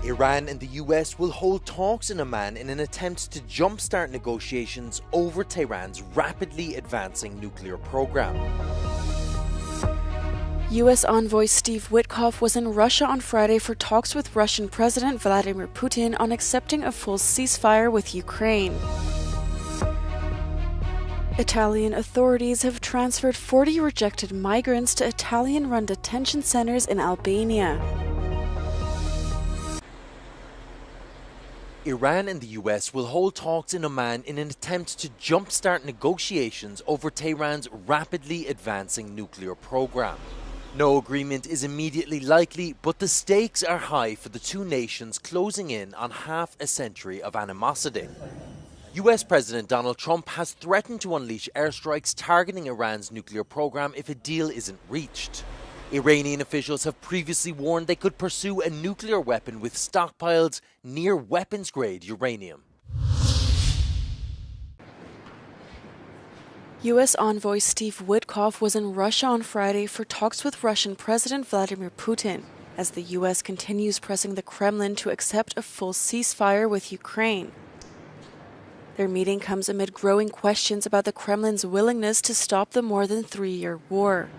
Iran and the US will hold talks in Oman in an attempt to jumpstart negotiations over Tehran's rapidly advancing nuclear program. U.S. envoy Steve Witkoff was in Russia on Friday for talks with Russian President Vladimir Putin on accepting a full ceasefire with Ukraine. Italian authorities have transferred 40 rejected migrants to Italian-run detention centers in Albania. Iran and the US will hold talks in Oman in an attempt to jumpstart negotiations over Tehran's rapidly advancing nuclear program. No agreement is immediately likely, but the stakes are high for the two nations closing in on half a century of animosity. US President Donald Trump has threatened to unleash airstrikes targeting Iran's nuclear program if a deal isn't reached. Iranian officials have previously warned they could pursue a nuclear weapon with stockpiles near weapons-grade uranium. U.S. envoy Steve Witkoff was in Russia on Friday for talks with Russian President Vladimir Putin, as the U.S. continues pressing the Kremlin to accept a full ceasefire with Ukraine. Their meeting comes amid growing questions about the Kremlin's willingness to stop the more than 3-year war.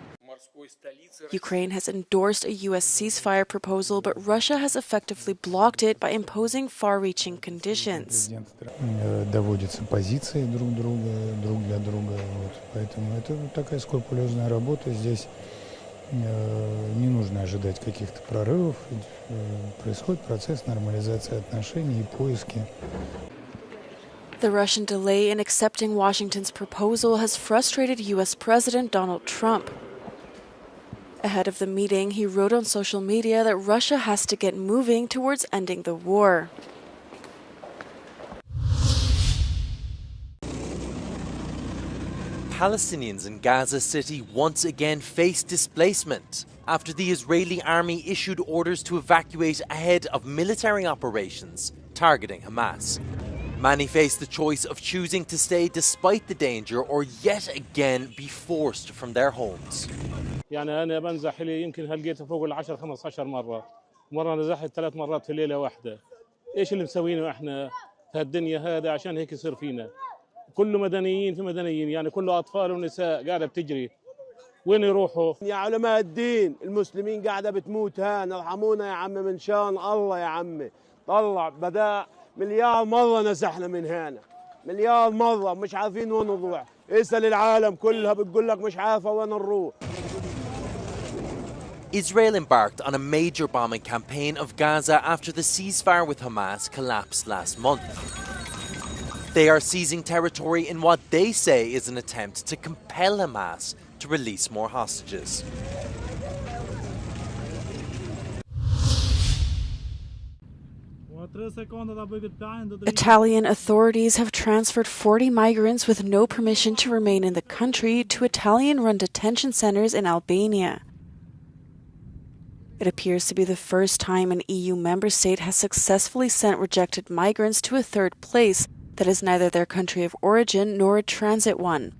Ukraine has endorsed a U.S. ceasefire proposal, but Russia has effectively blocked it by imposing far-reaching conditions. Доводятся позиции друг для друга. Поэтому это такая скрупулезная работа. Здесь не нужно ожидать каких-то прорывов. Происходит процесс нормализации отношений и поиски. The Russian delay in accepting Washington's proposal has frustrated U.S. President Donald Trump. Ahead of the meeting, he wrote on social media that Russia has to get moving towards ending the war. Palestinians in Gaza City once again face displacement after the Israeli army issued orders to evacuate ahead of military operations targeting Hamas. Many face the choice of choosing to stay despite the danger or yet again be forced from their homes. يعني أنا بنزح لي يمكن هلقيته فوق 10-15 مرة. مرة نزحت 3 مرات في ليلة واحدة. إيش اللي مسوينه إحنا في هالدنيا هذا عشان هيك يصير فينا؟ كله مدنيين في مدنيين، يعني كله أطفال ونساء قاعدة بتجري. وين يروحوا؟ يا علماء الدين المسلمين قاعدة بتموت هان، ارحمونا يا عمي من شان الله يا عمي. طلع بدأ مليار مرة نزحنا من هنا. مليار مرة مش عارفين وين نروح. اسأل العالم كلها بتقول لك مش عارفة وين نروح. Israel embarked on a major bombing campaign of Gaza after the ceasefire with Hamas collapsed last month. They are seizing territory in what they say is an attempt to compel Hamas to release more hostages. Italian authorities have transferred 40 migrants with no permission to remain in the country to Italian-run detention centers in Albania. It appears to be the first time an EU member state has successfully sent rejected migrants to a third place that is neither their country of origin nor a transit one.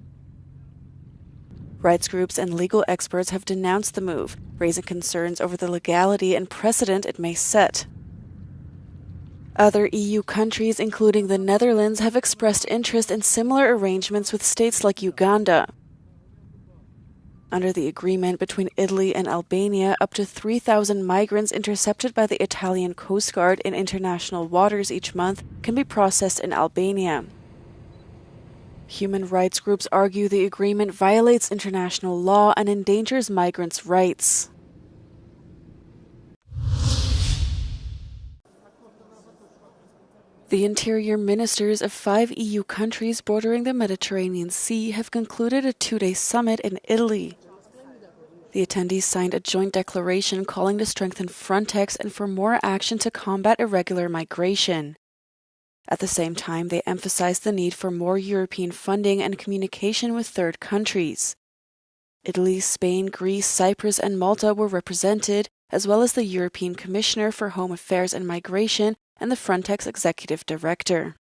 Rights groups and legal experts have denounced the move, raising concerns over the legality and precedent it may set. Other EU countries, including the Netherlands, have expressed interest in similar arrangements with states like Uganda. Under the agreement between Italy and Albania, up to 3,000 migrants intercepted by the Italian Coast Guard in international waters each month can be processed in Albania. Human rights groups argue the agreement violates international law and endangers migrants' rights. The interior ministers of 5 EU countries bordering the Mediterranean Sea have concluded a 2-day summit in Italy. The attendees signed a joint declaration calling to strengthen Frontex and for more action to combat irregular migration. At the same time, they emphasized the need for more European funding and communication with third countries. Italy, Spain, Greece, Cyprus, and Malta were represented, as well as the European Commissioner for Home Affairs and Migration and the Frontex Executive Director.